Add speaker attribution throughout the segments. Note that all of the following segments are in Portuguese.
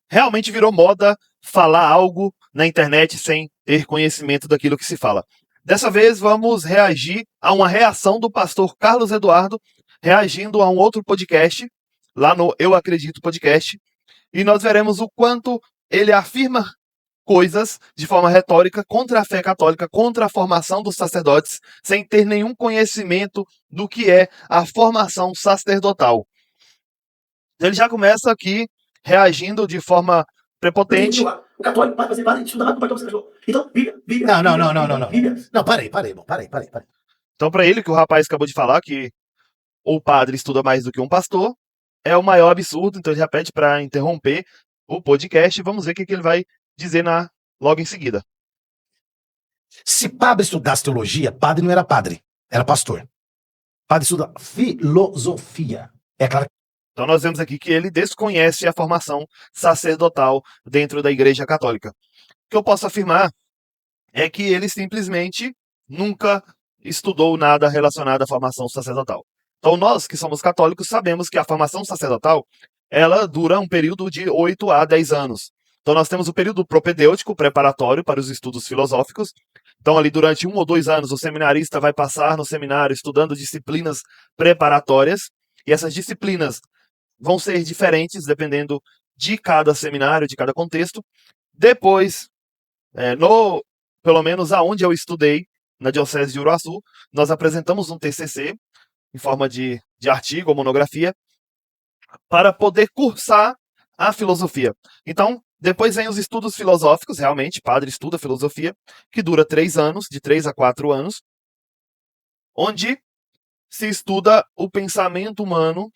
Speaker 1: Realmente virou moda falar algo na internet sem ter conhecimento daquilo que se fala. Dessa vez vamos reagir a uma reação do pastor Carlos Eduardo, reagindo a um outro podcast, lá no Eu Acredito Podcast, e nós veremos o quanto ele afirma coisas de forma retórica contra a fé católica, contra a formação dos sacerdotes, sem ter nenhum conhecimento do que é a formação sacerdotal. Ele já começa aqui reagindo de forma prepotente.
Speaker 2: O católico vai fazer várias estudar para você cachorro. Então, Bíblia. Não. Não, parei, irmão. Parei.
Speaker 1: Então, para ele, que o rapaz acabou de falar, que o padre estuda mais do que um pastor, é o maior absurdo. Então, ele já pede para interromper o podcast. Vamos ver o que ele vai dizer logo em seguida.
Speaker 2: Se padre estudasse teologia, padre não era padre, era pastor. Padre estuda filosofia. É claro.
Speaker 1: Então nós vemos aqui que ele desconhece a formação sacerdotal dentro da Igreja Católica. O que eu posso afirmar é que ele simplesmente nunca estudou nada relacionado à formação sacerdotal. Então nós, que somos católicos, sabemos que a formação sacerdotal ela dura um período de 8 a 10 anos. Então nós temos o período propedêutico, preparatório para os estudos filosóficos. Então ali durante 1 ou 2 anos o seminarista vai passar no seminário estudando disciplinas preparatórias. E essas disciplinas vão ser diferentes dependendo de cada seminário, de cada contexto. Depois, pelo menos aonde eu estudei, na Diocese de Uruaçu, nós apresentamos um TCC em forma de artigo ou monografia para poder cursar a filosofia. Então, depois vem os estudos filosóficos, realmente, padre estuda filosofia, que dura 3 anos, de 3 a 4 anos, onde se estuda o pensamento humano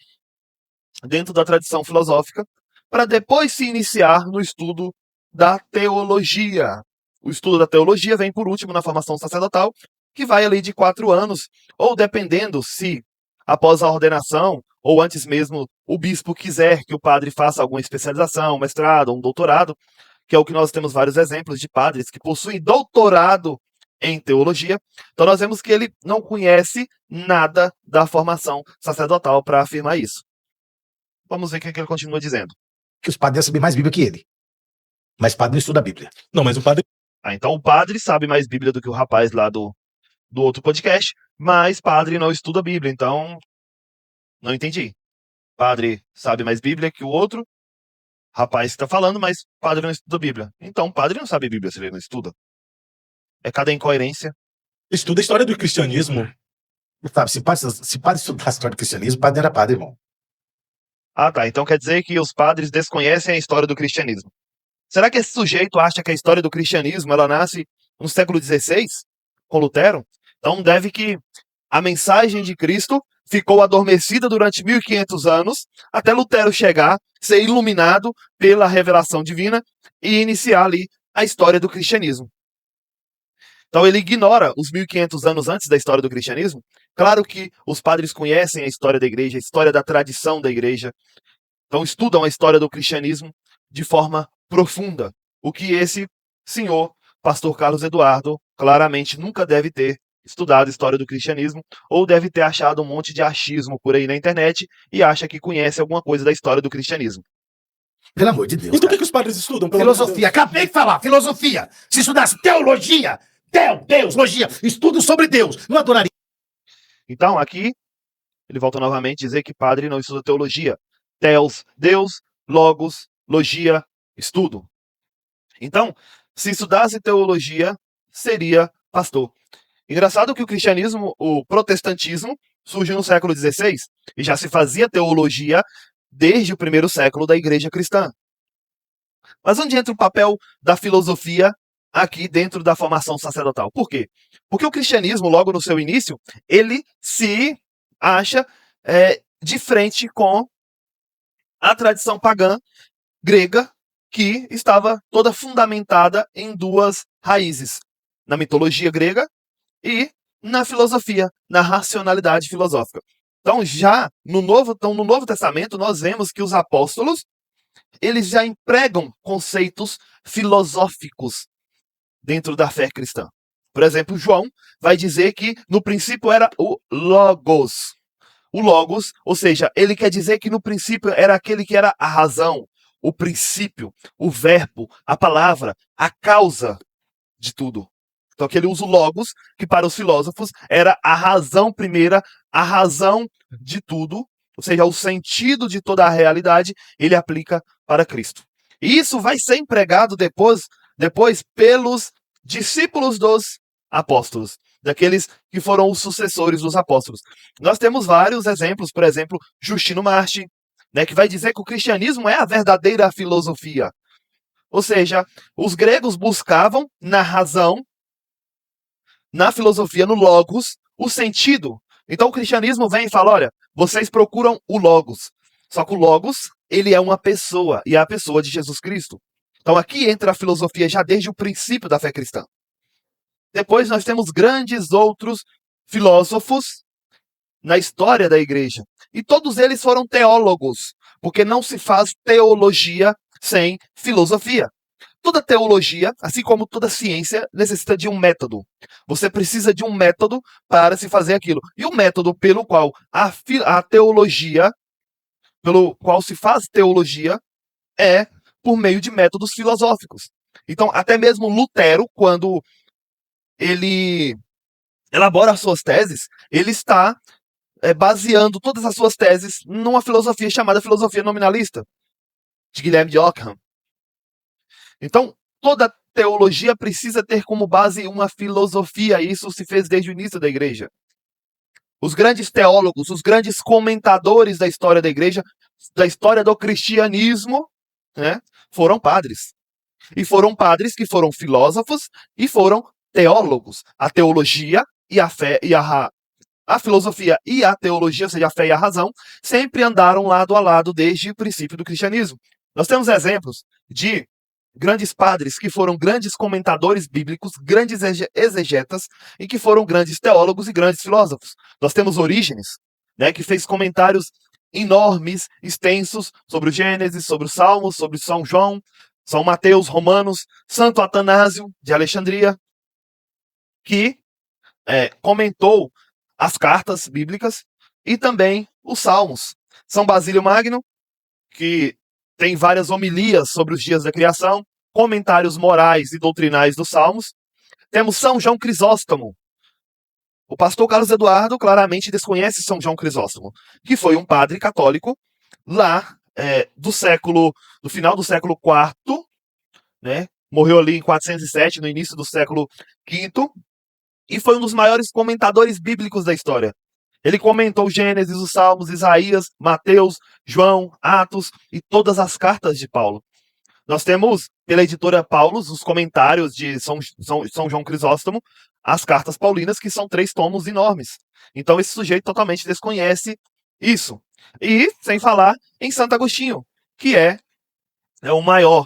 Speaker 1: dentro da tradição filosófica, para depois se iniciar no estudo da teologia. O estudo da teologia vem por último na formação sacerdotal, que vai ali de 4 anos, ou dependendo se após a ordenação, ou antes mesmo o bispo quiser que o padre faça alguma especialização, um mestrado, um doutorado, que é o que nós temos vários exemplos de padres que possuem doutorado em teologia. Então nós vemos que ele não conhece nada da formação sacerdotal para afirmar isso. Vamos ver o que ele continua dizendo.
Speaker 2: Que os padres sabem mais Bíblia que ele. Mas padre não estuda a Bíblia.
Speaker 3: Não, mas o padre...
Speaker 1: Então o padre sabe mais Bíblia do que o rapaz lá do outro podcast, mas padre não estuda a Bíblia, então não entendi. Padre sabe mais Bíblia que o outro rapaz que está falando, mas padre não estuda a Bíblia. Então padre não sabe Bíblia se ele não estuda. É cada incoerência.
Speaker 3: Estuda a história do cristianismo.
Speaker 2: Sabe, se padre estudasse a história do cristianismo, padre era padre, irmão.
Speaker 1: Ah, tá. Então quer dizer que os padres desconhecem a história do cristianismo. Será que esse sujeito acha que a história do cristianismo ela nasce no século XVI, com Lutero? Então deve que a mensagem de Cristo ficou adormecida durante 1500 anos, até Lutero chegar, ser iluminado pela revelação divina e iniciar ali a história do cristianismo. Então ele ignora os 1500 anos antes da história do cristianismo. Claro que os padres conhecem a história da igreja, a história da tradição da igreja. Então estudam a história do cristianismo de forma profunda. O que esse senhor, pastor Carlos Eduardo, claramente nunca deve ter estudado a história do cristianismo, ou deve ter achado um monte de achismo por aí na internet e acha que conhece alguma coisa da história do cristianismo.
Speaker 2: Pelo amor de Deus.
Speaker 3: Então o que os padres estudam?
Speaker 2: Filosofia. Acabei de falar, filosofia. Se estudasse teologia, teologia, estudo sobre Deus, não adoraria.
Speaker 1: Então, aqui, ele volta novamente a dizer que padre não estuda teologia. Theos, Deus, logos, logia, estudo. Então, se estudasse teologia, seria pastor. Engraçado que o cristianismo, o protestantismo, surgiu no século XVI e já se fazia teologia desde o primeiro século da igreja cristã. Mas onde entra o papel da filosofia aqui dentro da formação sacerdotal? Por quê? Porque o cristianismo, logo no seu início, ele se acha de frente com a tradição pagã grega, que estava toda fundamentada em 2 raízes: na mitologia grega e na filosofia, na racionalidade filosófica. Então, já no Novo Testamento, nós vemos que os apóstolos eles já empregam conceitos filosóficos dentro da fé cristã. Por exemplo, João vai dizer que no princípio era o Logos. O Logos, ou seja, ele quer dizer que no princípio era aquele que era a razão, o princípio, o verbo, a palavra, a causa de tudo. Então aquele uso logos, que para os filósofos era a razão primeira, a razão de tudo, ou seja, o sentido de toda a realidade, ele aplica para Cristo. E isso vai ser empregado depois pelos discípulos dos apóstolos, daqueles que foram os sucessores dos apóstolos. Nós temos vários exemplos, por exemplo, Justino Mártir, né, que vai dizer que o cristianismo é a verdadeira filosofia. Ou seja, os gregos buscavam na razão, na filosofia, no logos, o sentido. Então o cristianismo vem e fala, olha, vocês procuram o logos. Só que o logos, ele é uma pessoa, e é a pessoa de Jesus Cristo. Então aqui entra a filosofia já desde o princípio da fé cristã. Depois nós temos grandes outros filósofos na história da igreja. E todos eles foram teólogos, porque não se faz teologia sem filosofia. Toda teologia, assim como toda ciência, necessita de um método. Você precisa de um método para se fazer aquilo. E o método pelo qual a teologia, pelo qual se faz teologia, é por meio de métodos filosóficos. Então, até mesmo Lutero, quando ele elabora as suas teses, ele está baseando todas as suas teses numa filosofia chamada filosofia nominalista, de Guilherme de Ockham. Então, toda teologia precisa ter como base uma filosofia, e isso se fez desde o início da igreja. Os grandes teólogos, os grandes comentadores da história da igreja, da história do cristianismo, né, foram padres. E foram padres que foram filósofos e foram teólogos. A teologia e a fé e a filosofia e a teologia, ou seja, a fé e a razão, sempre andaram lado a lado desde o princípio do cristianismo. Nós temos exemplos de grandes padres que foram grandes comentadores bíblicos, grandes exegetas e que foram grandes teólogos e grandes filósofos. Nós temos Orígenes, né, que fez comentários enormes, extensos sobre o Gênesis, sobre os Salmos, sobre São João, São Mateus, Romanos, Santo Atanásio de Alexandria, que comentou as cartas bíblicas e também os Salmos. São Basílio Magno, que tem várias homilias sobre os dias da criação, comentários morais e doutrinais dos Salmos. Temos São João Crisóstomo. O pastor Carlos Eduardo claramente desconhece São João Crisóstomo, que foi um padre católico lá do final do século IV, né? Morreu ali em 407, no início do século V, e foi um dos maiores comentadores bíblicos da história. Ele comentou Gênesis, os Salmos, Isaías, Mateus, João, Atos e todas as cartas de Paulo. Nós temos, pela editora Paulus, os comentários de São João Crisóstomo, as cartas paulinas, que são 3 tomos enormes. Então esse sujeito totalmente desconhece isso. E, sem falar, em Santo Agostinho, que é o maior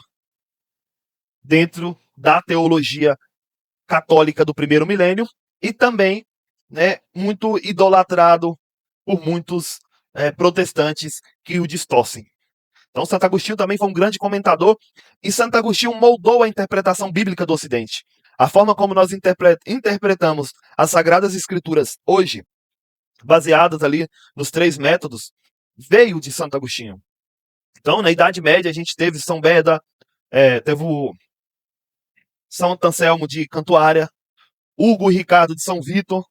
Speaker 1: dentro da teologia católica do primeiro milênio e também, né, muito idolatrado por muitos protestantes que o distorcem. Então Santo Agostinho também foi um grande comentador e Santo Agostinho moldou a interpretação bíblica do Ocidente. A forma como nós interpretamos as Sagradas Escrituras hoje, baseadas ali nos 3 métodos, veio de Santo Agostinho. Então, na Idade Média, a gente teve São Beda, teve o São Anselmo de Cantuária, Hugo e Ricardo de São Vitor.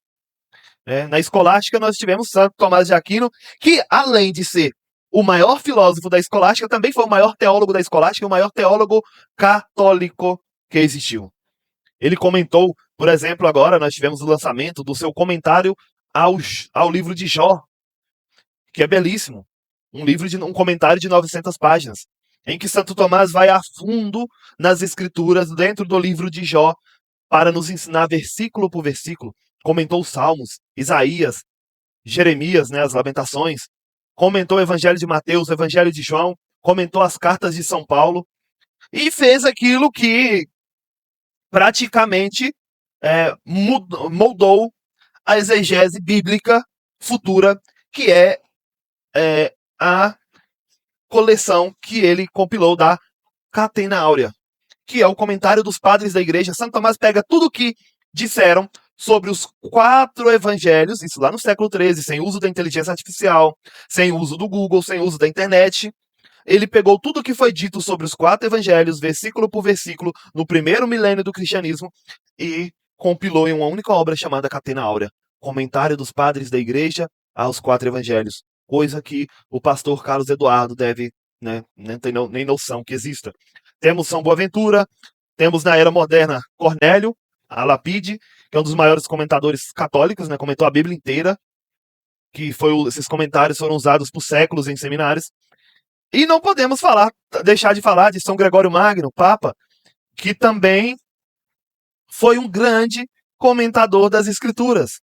Speaker 1: Na Escolástica, nós tivemos Santo Tomás de Aquino, que, além de ser o maior filósofo da Escolástica, também foi o maior teólogo da Escolástica e o maior teólogo católico que existiu. Ele comentou, por exemplo, agora nós tivemos o lançamento do seu comentário ao livro de Jó, que é belíssimo. Um comentário de 900 páginas, em que Santo Tomás vai a fundo nas escrituras dentro do livro de Jó para nos ensinar versículo por versículo. Comentou os Salmos, Isaías, Jeremias, né, as Lamentações, comentou o Evangelho de Mateus, o Evangelho de João, comentou as cartas de São Paulo e fez aquilo que praticamente moldou a exegese bíblica futura, que é a coleção que ele compilou da Catena Áurea, que é o comentário dos padres da igreja. Santo Tomás pega tudo o que disseram sobre os 4 evangelhos, isso lá no século XIII, sem uso da inteligência artificial, sem uso do Google, sem uso da internet, ele pegou tudo o que foi dito sobre os 4 evangelhos, versículo por versículo, no primeiro milênio do cristianismo, e compilou em uma única obra chamada Catena Áurea, Comentário dos Padres da Igreja aos 4 evangelhos, coisa que o pastor Carlos Eduardo deve, né, nem ter nem noção que exista. Temos São Boaventura, temos na era moderna Cornélio, a Lapide, que é um dos maiores comentadores católicos, né, comentou a Bíblia inteira, que esses comentários foram usados por séculos em seminários. E não podemos deixar de falar de São Gregório Magno, Papa, que também foi um grande comentador das Escrituras.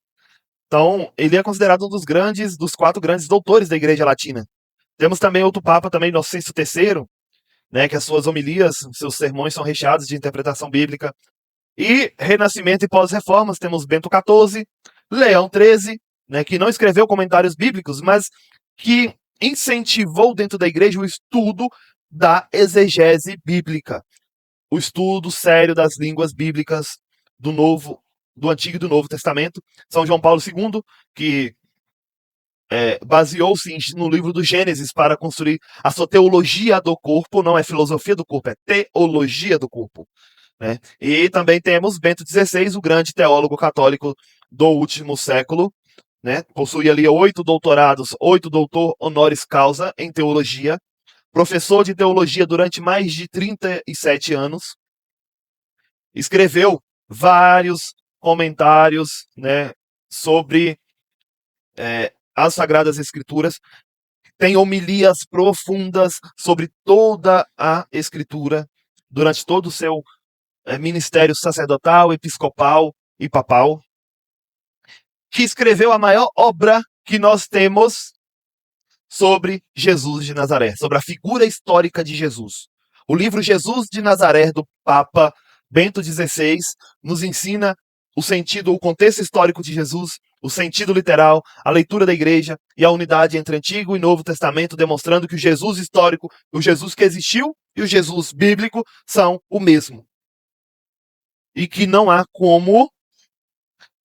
Speaker 1: Então, ele é considerado um dos 4 grandes doutores da Igreja Latina. Temos também outro Papa, também Inocêncio III, né, que as suas homilias, seus sermões são recheados de interpretação bíblica. E Renascimento e pós-reformas, temos Bento XIV, Leão XIII, né, que não escreveu comentários bíblicos, mas que incentivou dentro da igreja o estudo da exegese bíblica, o estudo sério das línguas bíblicas do Antigo e do Novo Testamento. São João Paulo II, que baseou-se no livro do Gênesis para construir a sua teologia do corpo, não é filosofia do corpo, é teologia do corpo. Né? E também temos Bento XVI, o grande teólogo católico do último século, né? Possui ali 8 doutorados, 8 doutor honoris causa em teologia, professor de teologia durante mais de 37 anos, escreveu vários comentários, né, sobre as Sagradas Escrituras, tem homilias profundas sobre toda a Escritura durante todo o seu ministério sacerdotal, episcopal e papal, que escreveu a maior obra que nós temos sobre Jesus de Nazaré, sobre a figura histórica de Jesus. O livro Jesus de Nazaré, do Papa Bento XVI, nos ensina o sentido, o contexto histórico de Jesus, o sentido literal, a leitura da igreja e a unidade entre Antigo e Novo Testamento, demonstrando que o Jesus histórico, o Jesus que existiu e o Jesus bíblico são o mesmo. E que não há como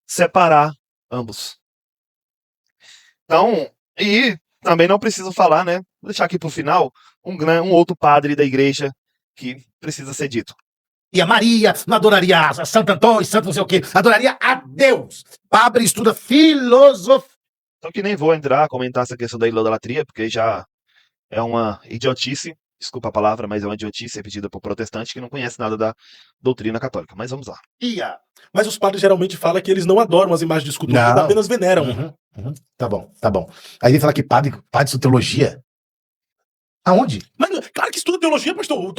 Speaker 1: separar ambos. Então, e também não preciso falar, né? Vou deixar aqui para o final um outro padre da igreja que precisa ser dito.
Speaker 2: E a Maria não adoraria a Santo Antônio, Santo não sei o quê, adoraria a Deus. Padre estuda filosofia.
Speaker 1: Então que nem vou comentar essa questão da idolatria, porque já é uma idiotice, desculpa a palavra, mas é uma idiotice repetida por protestante que não conhece nada da doutrina católica. Mas vamos lá.
Speaker 3: Mas os padres geralmente falam que eles não adoram as imagens de escultura, eles apenas veneram.
Speaker 2: Tá bom. Aí ele fala que padre estuda teologia. Aonde?
Speaker 3: Mas, cara, que estuda teologia, pastor.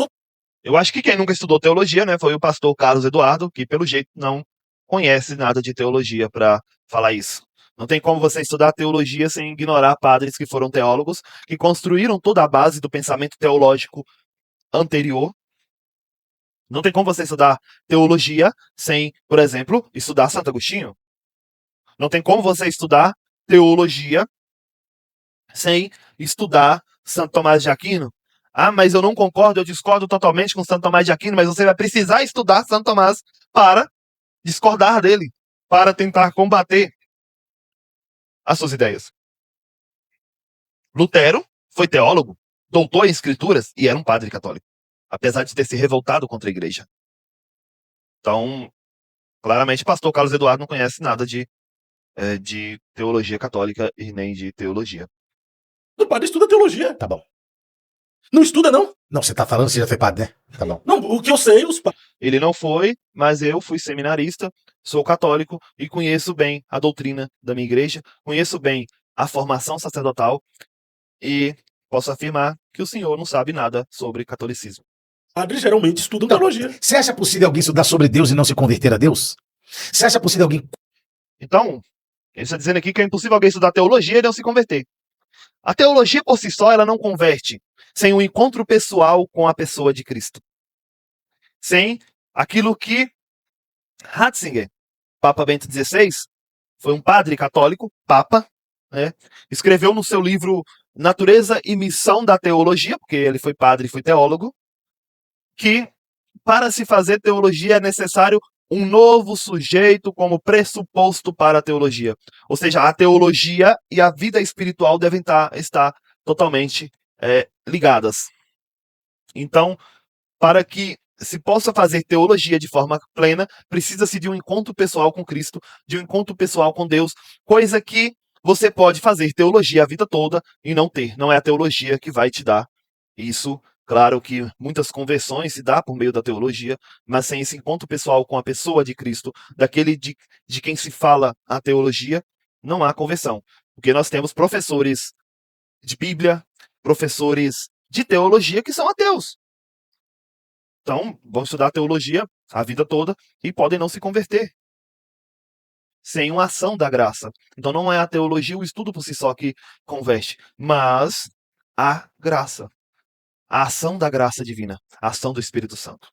Speaker 1: Eu acho que quem nunca estudou teologia, né, foi o pastor Carlos Eduardo, que pelo jeito não conhece nada de teologia para falar isso. Não tem como você estudar teologia sem ignorar padres que foram teólogos, que construíram toda a base do pensamento teológico anterior. Não tem como você estudar teologia sem, por exemplo, estudar Santo Agostinho. Não tem como você estudar teologia sem estudar Santo Tomás de Aquino. Ah, mas eu não concordo, eu discordo totalmente com Santo Tomás de Aquino, mas você vai precisar estudar Santo Tomás para discordar dele, para tentar combater as suas ideias. Lutero foi teólogo, doutor em escrituras e era um padre católico, apesar de ter se revoltado contra a igreja. Então, claramente, o pastor Carlos Eduardo não conhece nada de teologia católica e nem de teologia.
Speaker 3: O padre estuda teologia.
Speaker 2: Tá bom.
Speaker 3: Não estuda, não?
Speaker 2: Não, você tá falando, você já foi padre, né? Tá bom.
Speaker 3: Não, o que eu sei, os padres...
Speaker 1: Ele não foi, mas eu fui seminarista, sou católico e conheço bem a doutrina da minha igreja, conheço bem a formação sacerdotal e posso afirmar que o senhor não sabe nada sobre catolicismo.
Speaker 3: Padres geralmente estudam teologia.
Speaker 2: Você acha possível alguém estudar sobre Deus e não se converter a Deus? Você acha possível alguém...
Speaker 1: Então, ele está dizendo aqui que é impossível alguém estudar teologia e não se converter. A teologia por si só, ela não converte sem um encontro pessoal com a pessoa de Cristo. Sem aquilo que Ratzinger, Papa Bento XVI, foi um padre católico, papa, né, escreveu no seu livro Natureza e Missão da Teologia, porque ele foi padre e foi teólogo, que para se fazer teologia é necessário um novo sujeito como pressuposto para a teologia. Ou seja, a teologia e a vida espiritual devem estar totalmente ligadas. Então, para que se possa fazer teologia de forma plena, precisa-se de um encontro pessoal com Cristo, de um encontro pessoal com Deus, coisa que você pode fazer teologia a vida toda e não ter. Não é a teologia que vai te dar isso. Claro que muitas conversões se dá por meio da teologia, mas sem esse encontro pessoal com a pessoa de Cristo, daquele de quem se fala a teologia, não há conversão. Porque nós temos professores de Bíblia, professores de teologia que são ateus. Então, vão estudar teologia a vida toda e podem não se converter sem uma ação da graça. Então, não é a teologia, o estudo por si só que converte, mas a graça. A ação da graça divina, a ação do Espírito Santo.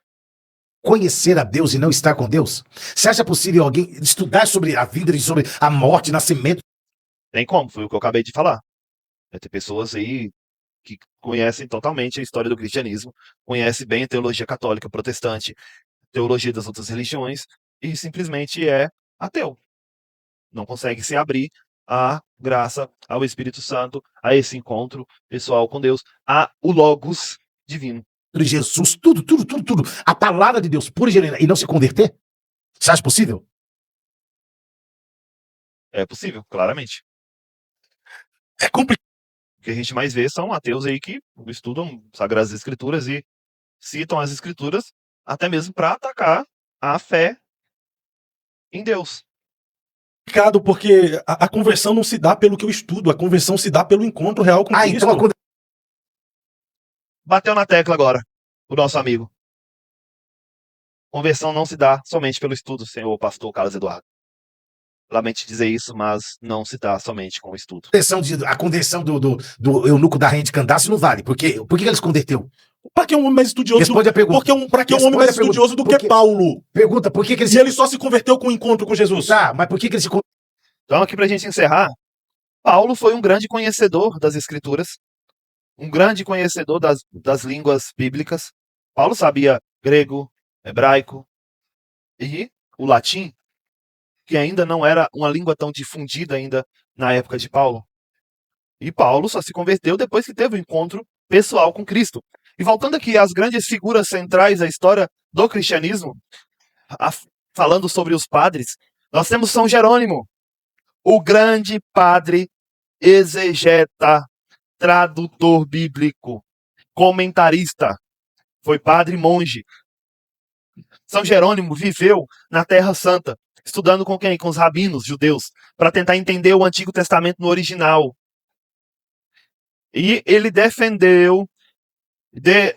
Speaker 2: Conhecer a Deus e não estar com Deus? Você acha possível alguém estudar sobre a vida e sobre a morte, nascimento?
Speaker 1: Tem como, foi o que eu acabei de falar. Vai ter pessoas aí que conhecem totalmente a história do cristianismo, conhecem bem a teologia católica, protestante, teologia das outras religiões, e simplesmente é ateu. Não consegue se abrir à graça, ao Espírito Santo, a esse encontro pessoal com Deus, a o Logos divino.
Speaker 2: Jesus, tudo. A palavra de Deus pura e genuína e não se converter? Você acha possível?
Speaker 1: É possível, claramente.
Speaker 2: É complicado.
Speaker 1: O que a gente mais vê são ateus aí que estudam Sagradas Escrituras e citam as Escrituras até mesmo para atacar a fé em Deus.
Speaker 3: Porque a conversão não se dá pelo que eu estudo, a conversão se dá pelo encontro real com Cristo.
Speaker 2: Então
Speaker 1: Bateu na tecla agora, o nosso amigo. Conversão não se dá somente pelo estudo, senhor pastor Carlos Eduardo. Lamento dizer isso, mas não se dá somente com o estudo.
Speaker 2: a conversão do eunuco da rainha de Candace não vale. Por que ele se converteu?
Speaker 3: Para que um homem mais estudioso
Speaker 2: Responde a pergunta.
Speaker 3: Para que um homem mais estudioso do que Paulo?
Speaker 2: Pergunta, por que ele
Speaker 3: E ele só se converteu com o encontro com Jesus?
Speaker 2: Tá, mas por que ele se converteu?
Speaker 1: Então, aqui pra gente encerrar, Paulo foi um grande conhecedor das Escrituras, um grande conhecedor das línguas bíblicas. Paulo sabia grego, hebraico e o latim, que ainda não era uma língua tão difundida ainda na época de Paulo. E Paulo só se converteu depois que teve um encontro pessoal com Cristo. E voltando aqui às grandes figuras centrais da história do cristianismo, falando sobre os padres, nós temos São Jerônimo, o grande padre exegeta, tradutor bíblico, comentarista, foi padre e monge. São Jerônimo viveu na Terra Santa, estudando com quem? Com os rabinos judeus, para tentar entender o Antigo Testamento no original. E ele defendeu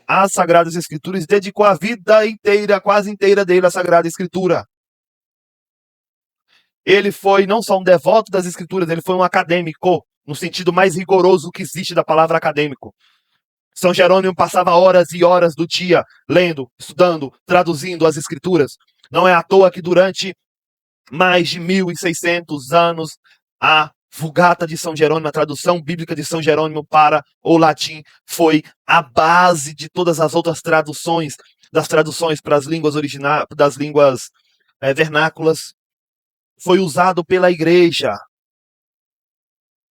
Speaker 1: as Sagradas Escrituras e dedicou a vida inteira, quase inteira dele à Sagrada Escritura. Ele foi não só um devoto das Escrituras, ele foi um acadêmico, no sentido mais rigoroso que existe da palavra acadêmico. São Jerônimo passava horas e horas do dia lendo, estudando, traduzindo as Escrituras. Não é à toa que durante mais de 1.600 anos a Vulgata de São Jerônimo, a tradução bíblica de São Jerônimo para o latim, foi a base de todas as outras traduções, das traduções para as línguas originais, das línguas vernáculas. Foi usado pela igreja.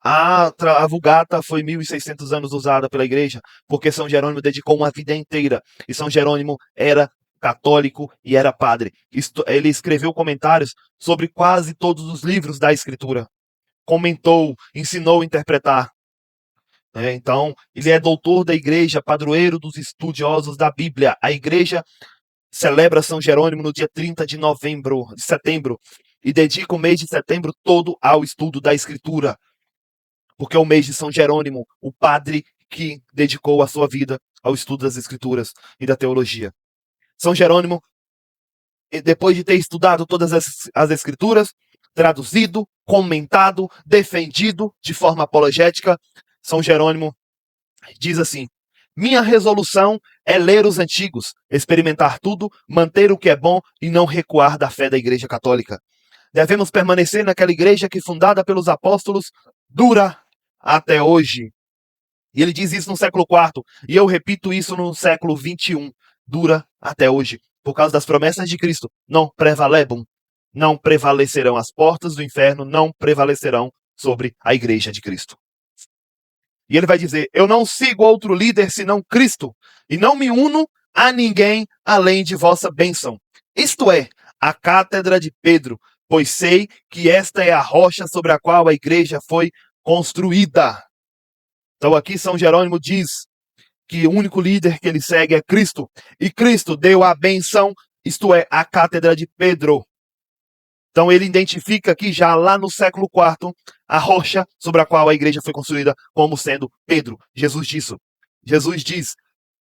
Speaker 1: A Vulgata foi 1.600 anos usada pela igreja, porque São Jerônimo dedicou uma vida inteira. E São Jerônimo era católico e era padre. Ele escreveu comentários sobre quase todos os livros da Escritura. Comentou, ensinou a interpretar. Então, ele é doutor da igreja, padroeiro dos estudiosos da Bíblia. A igreja celebra São Jerônimo no dia 30 de setembro, e dedica o mês de setembro todo ao estudo da Escritura. Porque é o mês de São Jerônimo, o padre que dedicou a sua vida ao estudo das Escrituras e da teologia. São Jerônimo, depois de ter estudado todas as Escrituras, traduzido, comentado, defendido de forma apologética, São Jerônimo diz assim: minha resolução é ler os antigos, experimentar tudo, manter o que é bom e não recuar da fé da Igreja Católica. Devemos permanecer naquela igreja que, fundada pelos apóstolos, dura até hoje. E ele diz isso no século IV, e eu repito isso no século XXI. Dura até hoje, por causa das promessas de Cristo. Non prevalebum, não prevalecerão as portas do inferno, não prevalecerão sobre a igreja de Cristo. E ele vai dizer: eu não sigo outro líder senão Cristo, e não me uno a ninguém além de vossa bênção. Isto é, a cátedra de Pedro, pois sei que esta é a rocha sobre a qual a igreja foi construída. Então aqui São Jerônimo diz que o único líder que ele segue é Cristo, e Cristo deu a benção, isto é, a cátedra de Pedro. Então ele identifica aqui já lá no século IV a rocha sobre a qual a igreja foi construída como sendo Pedro. Jesus diz: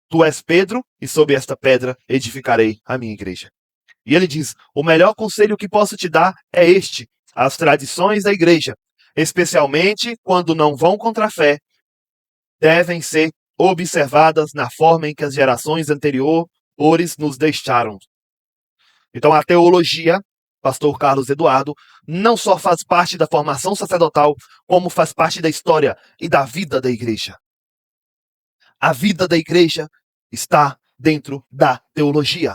Speaker 1: tu és Pedro, e sob esta pedra edificarei a minha igreja. E ele diz: o melhor conselho que posso te dar é este: as tradições da igreja, especialmente quando não vão contra a fé, devem ser observadas na forma em que as gerações anteriores nos deixaram. Então a teologia, pastor Carlos Eduardo, não só faz parte da formação sacerdotal, como faz parte da história e da vida da igreja. A vida da igreja está dentro da teologia.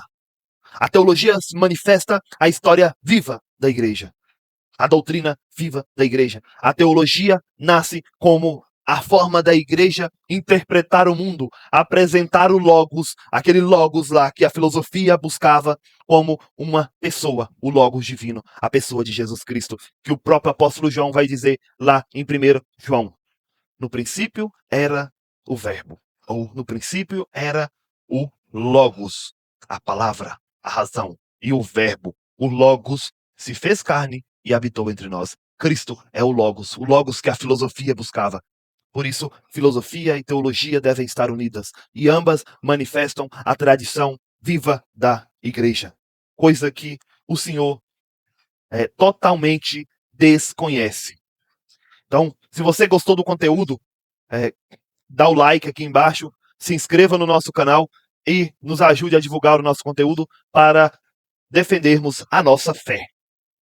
Speaker 1: A teologia manifesta a história viva da igreja, a doutrina viva da igreja. A teologia nasce como a forma da igreja interpretar o mundo, apresentar o Logos, aquele Logos lá que a filosofia buscava como uma pessoa, o Logos divino, a pessoa de Jesus Cristo, que o próprio apóstolo João vai dizer lá em 1 João. No princípio era o verbo, ou no princípio era o Logos, a palavra, a razão, e o verbo, o Logos, se fez carne e habitou entre nós. Cristo é o Logos que a filosofia buscava. Por isso, filosofia e teologia devem estar unidas, e ambas manifestam a tradição viva da igreja, coisa que o Senhor totalmente desconhece. Então, se você gostou do conteúdo, dá o like aqui embaixo, se inscreva no nosso canal e nos ajude a divulgar o nosso conteúdo para defendermos a nossa fé.